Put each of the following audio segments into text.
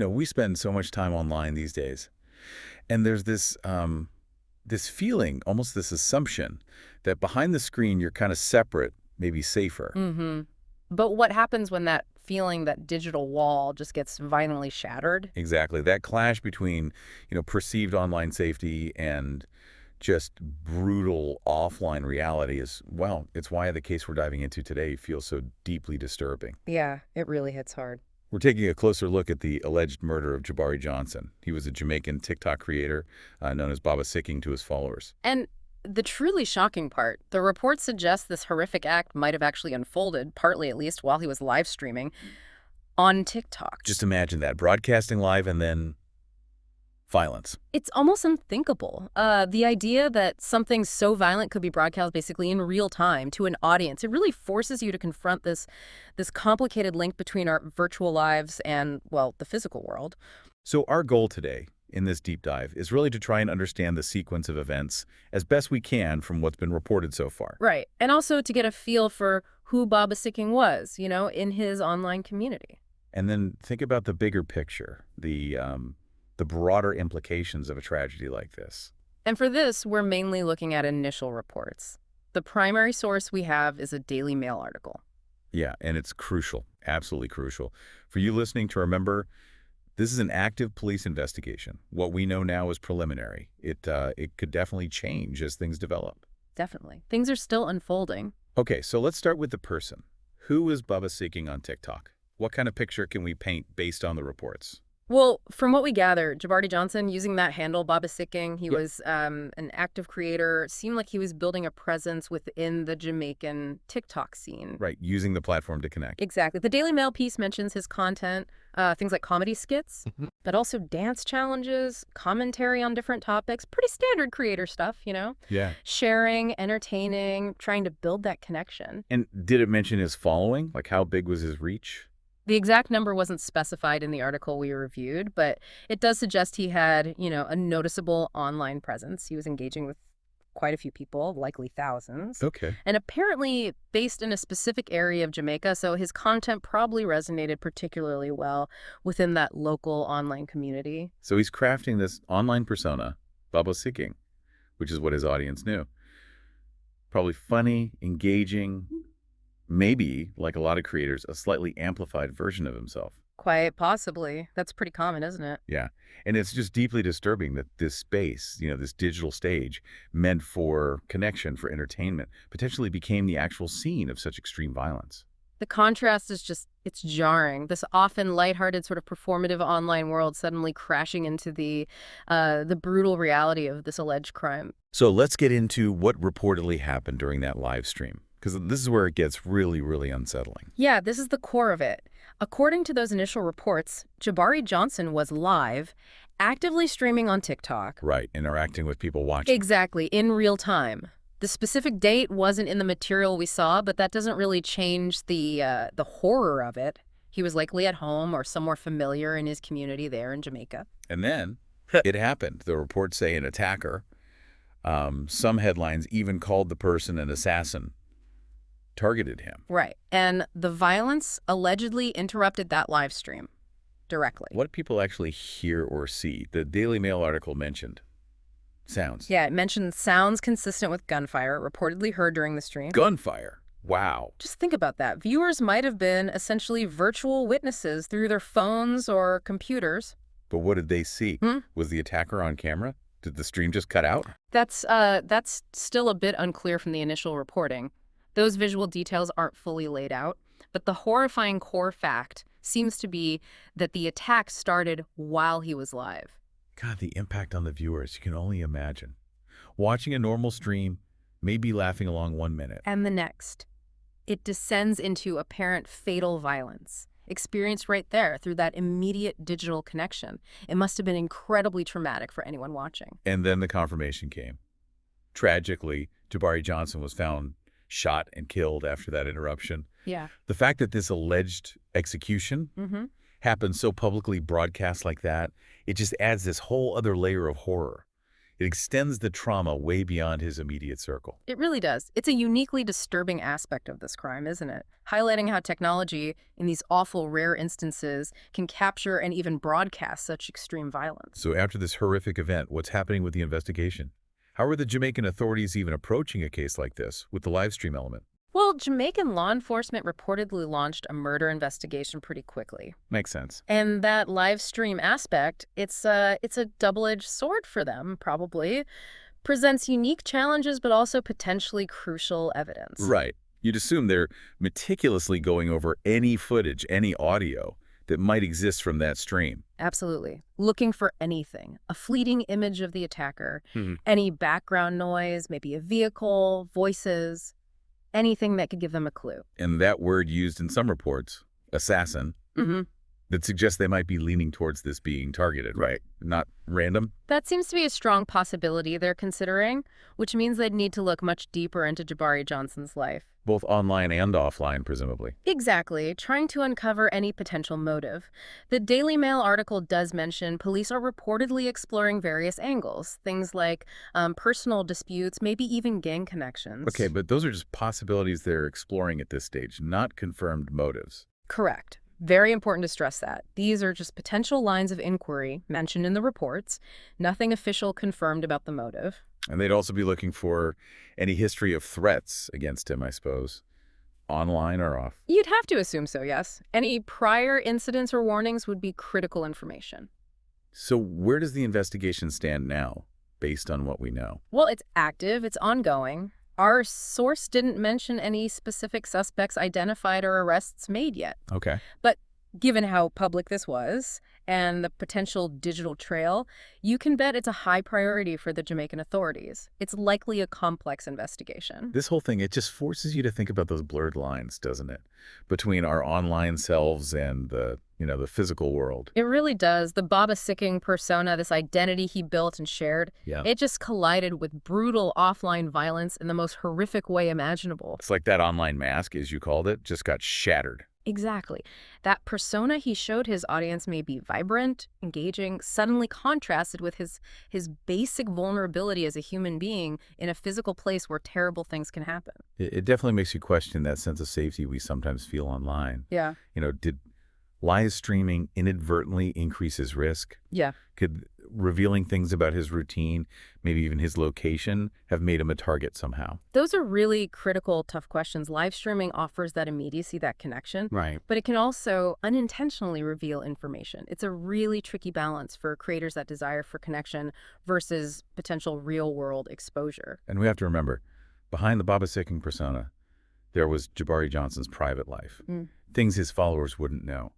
We spend so much time online these days, and there's this feeling, almost this assumption, that behind the screen you're kind of separate, maybe safer. Mm-hmm. But what happens when that feeling, that digital wall, just gets violently shattered? Exactly. That clash between, perceived online safety and just brutal offline reality is, well, it's why the case we're diving into today feels so deeply disturbing. Yeah, it really hits hard. We're taking a closer look at the alleged murder of Jabbari Johnson. He was a Jamaican TikTok creator known as Baba Skeng to his followers. And the truly shocking part, the report suggests this horrific act might have actually unfolded, partly at least, while he was live streaming on TikTok. Just imagine that, broadcasting live and then violence. It's almost unthinkable. The idea that something so violent could be broadcast basically in real time to an audience, it really forces you to confront this complicated link between our virtual lives and, well, the physical world. So our goal today in this deep dive is really to try and understand the sequence of events as best we can from what's been reported so far. Right. And also to get a feel for who Baba Skeng was, in his online community. And then think about the bigger picture, the broader implications of a tragedy like this. And for this, we're mainly looking at initial reports. The primary source we have is a Daily Mail article. Yeah, and it's crucial, absolutely crucial, for you listening to remember this is an active police investigation. What we know now is preliminary. It could definitely change as things develop. Definitely. Things are still unfolding. Okay, so let's start with the person. Who is Baba Skeng on TikTok? What kind of picture can we paint based on the reports? Well, from what we gather, Jabbari Johnson, using that handle, Baba Skeng, he was an active creator, seemed like he was building a presence within the Jamaican TikTok scene. Right, using the platform to connect. Exactly. The Daily Mail piece mentions his content, things like comedy skits, but also dance challenges, commentary on different topics, pretty standard creator stuff, Yeah. Sharing, entertaining, trying to build that connection. And did it mention his following? Like how big was his reach? The exact number wasn't specified in the article we reviewed, but it does suggest he had, a noticeable online presence. He was engaging with quite a few people, likely thousands. Okay. And apparently based in a specific area of Jamaica, so his content probably resonated particularly well within that local online community. So he's crafting this online persona, Baba Skeng, which is what his audience knew. Probably funny, engaging, maybe, like a lot of creators, a slightly amplified version of himself. Quite possibly. That's pretty common, isn't it? Yeah. And it's just deeply disturbing that this space, this digital stage meant for connection, for entertainment, potentially became the actual scene of such extreme violence. The contrast is it's jarring. This often lighthearted sort of performative online world suddenly crashing into the brutal reality of this alleged crime. So let's get into what reportedly happened during that live stream, because this is where it gets really, really unsettling. Yeah, this is the core of it. According to those initial reports, Jabbari Johnson was live, actively streaming on TikTok. Right, interacting with people watching. Exactly, in real time. The specific date wasn't in the material we saw, but that doesn't really change the horror of it. He was likely at home or somewhere familiar in his community there in Jamaica. And then it happened. The reports say an attacker. Some headlines even called the person an assassin. Targeted him. Right. And the violence allegedly interrupted that live stream directly. What did people actually hear or see? The Daily Mail article mentioned sounds. Yeah, it mentioned sounds consistent with gunfire reportedly heard during the stream. Gunfire. Wow. Just think about that. Viewers might have been essentially virtual witnesses through their phones or computers. But what did they see? Was the attacker on camera? Did the stream just cut out? That's still a bit unclear from the initial reporting. Those visual details aren't fully laid out, but the horrifying core fact seems to be that the attack started while he was live. God, the impact on the viewers, you can only imagine. Watching a normal stream, maybe laughing along 1 minute. And the next, it descends into apparent fatal violence, experienced right there through that immediate digital connection. It must have been incredibly traumatic for anyone watching. And then the confirmation came. Tragically, Jabbari Johnson was found shot and killed after that interruption. Yeah. The fact that this alleged execution happened so publicly broadcast like that, it just adds this whole other layer of horror. It extends the trauma way beyond his immediate circle. It really does. It's a uniquely disturbing aspect of this crime, isn't it? Highlighting how technology, in these awful rare instances, can capture and even broadcast such extreme violence. So after this horrific event, what's happening with the investigation? How are the Jamaican authorities even approaching a case like this with the live stream element? Well, Jamaican law enforcement reportedly launched a murder investigation pretty quickly. Makes sense. And that live stream aspect, it's a double-edged sword for them, probably. Presents unique challenges, but also potentially crucial evidence. Right. You'd assume they're meticulously going over any footage, any audio that might exist from that stream. Absolutely. Looking for anything. A fleeting image of the attacker, Hmm. any background noise, maybe a vehicle, voices, anything that could give them a clue. And that word used in some reports, assassin, Mm-hmm. that suggests they might be leaning towards this being targeted, right? Not random. That seems to be a strong possibility they're considering, which means they'd need to look much deeper into Jabbari Johnson's life. Both online and offline, presumably. Exactly, trying to uncover any potential motive. The Daily Mail article does mention police are reportedly exploring various angles, things like personal disputes, maybe even gang connections. Okay, but those are just possibilities they're exploring at this stage, not confirmed motives. Correct. Very important to stress that. These are just potential lines of inquiry mentioned in the reports, nothing official confirmed about the motive. And they'd also be looking for any history of threats against him, I suppose, online or off. You'd have to assume so, yes. Any prior incidents or warnings would be critical information. So where does the investigation stand now, based on what we know? Well, it's active, it's ongoing. Our source didn't mention any specific suspects identified or arrests made yet. Okay. But given how public this was and the potential digital trail, you can bet it's a high priority for the Jamaican authorities. It's likely a complex investigation. This whole thing, it just forces you to think about those blurred lines, doesn't it? Between our online selves and the physical world. It really does. The Baba Skeng persona, this identity he built and shared, Yeah. it just collided with brutal offline violence in the most horrific way imaginable. It's like that online mask, as you called it, just got shattered. Exactly. That persona he showed his audience may be vibrant, engaging, suddenly contrasted with his basic vulnerability as a human being in a physical place where terrible things can happen. It definitely makes you question that sense of safety we sometimes feel online. Yeah. Did live streaming inadvertently increase his risk? Yeah. Could revealing things about his routine, maybe even his location, have made him a target somehow? Those are really critical, tough questions. Live streaming offers that immediacy, that connection, Right. but it can also unintentionally reveal information. It's a really tricky balance for creators that desire for connection versus potential real-world exposure. And we have to remember, behind the Baba Skeng persona, there was Jabbari Johnson's private life. Mm. Things his followers wouldn't know.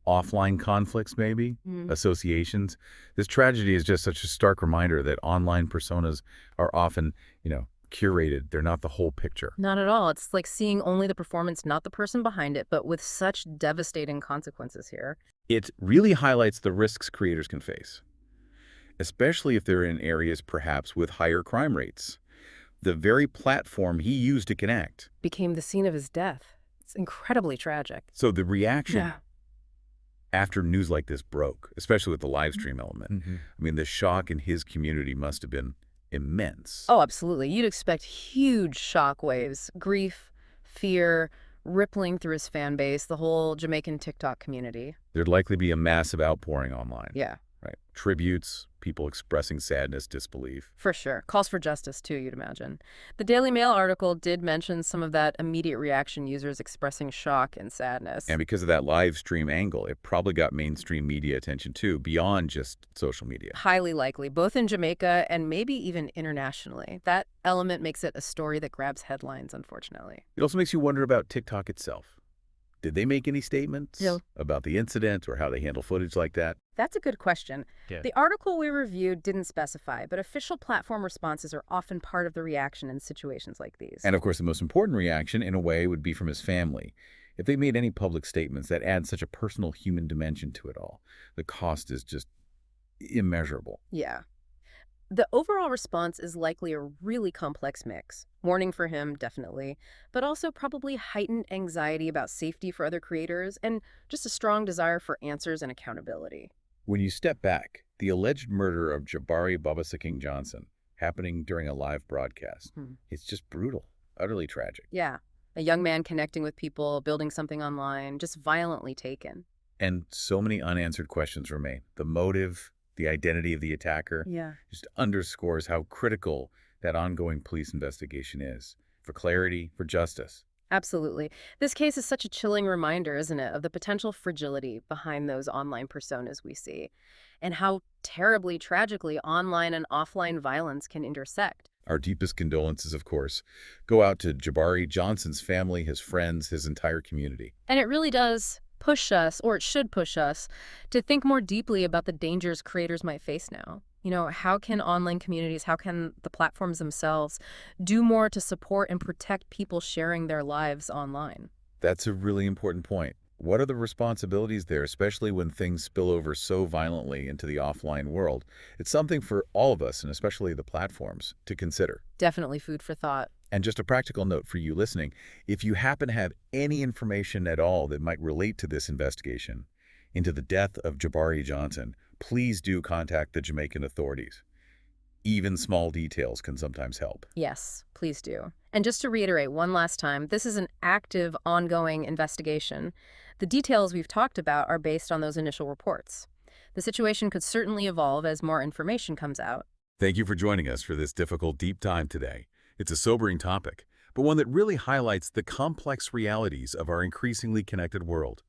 Offline conflicts, maybe, associations. This tragedy is just such a stark reminder that online personas are often, curated. They're not the whole picture. Not at all. It's like seeing only the performance, not the person behind it, but with such devastating consequences here. It really highlights the risks creators can face, especially if they're in areas perhaps with higher crime rates. The very platform he used to connect. Became the scene of his death. It's incredibly tragic. So the reaction after news like this broke, especially with the live stream element, I mean, the shock in his community must have been immense. Oh, absolutely. You'd expect huge shockwaves, grief, fear, rippling through his fan base, the whole Jamaican TikTok community. There'd likely be a massive outpouring online. Yeah. Right. Tributes, people expressing sadness, disbelief. For sure. Calls for justice, too, you'd imagine. The Daily Mail article did mention some of that immediate reaction, users expressing shock and sadness. And because of that live stream angle, it probably got mainstream media attention, too, beyond just social media. Highly likely, both in Jamaica and maybe even internationally. That element makes it a story that grabs headlines, unfortunately. It also makes you wonder about TikTok itself. Did they make any statements Yeah. about the incident or how they handle footage like that? That's a good question. Yeah. The article we reviewed didn't specify, but official platform responses are often part of the reaction in situations like these. And of course, the most important reaction, in a way, would be from his family. If they made any public statements that add such a personal human dimension to it all, the cost is just immeasurable. Yeah. The overall response is likely a really complex mix. Mourning for him, definitely, but also probably heightened anxiety about safety for other creators and just a strong desire for answers and accountability. When you step back, The alleged murder of Jabbari Baba Skeng Johnson happening during a live broadcast. Hmm. It's just brutal, utterly tragic. Yeah. A young man connecting with people, building something online, just violently taken. And so many unanswered questions remain. The motive, the identity of the attacker, Yeah. just underscores how critical that ongoing police investigation is for clarity, for justice. Absolutely. This case is such a chilling reminder, isn't it, of the potential fragility behind those online personas we see, and how terribly, tragically, online and offline violence can intersect. Our deepest condolences, of course, go out to Jabbari Johnson's family, his friends, his entire community. And it really does push us, or it should push us, to think more deeply about the dangers creators might face now. How can online communities, how can the platforms themselves do more to support and protect people sharing their lives online? That's a really important point. What are the responsibilities there, especially when things spill over so violently into the offline world? It's something for all of us, and especially the platforms, to consider. Definitely food for thought. And just a practical note for you listening, if you happen to have any information at all that might relate to this investigation into the death of Jabbari Johnson, please do contact the Jamaican authorities. Even small details can sometimes help. Yes, please do. And just to reiterate one last time, this is an active, ongoing investigation. The details we've talked about are based on those initial reports. The situation could certainly evolve as more information comes out. Thank you for joining us for this difficult deep dive today. It's a sobering topic, but one that really highlights the complex realities of our increasingly connected world.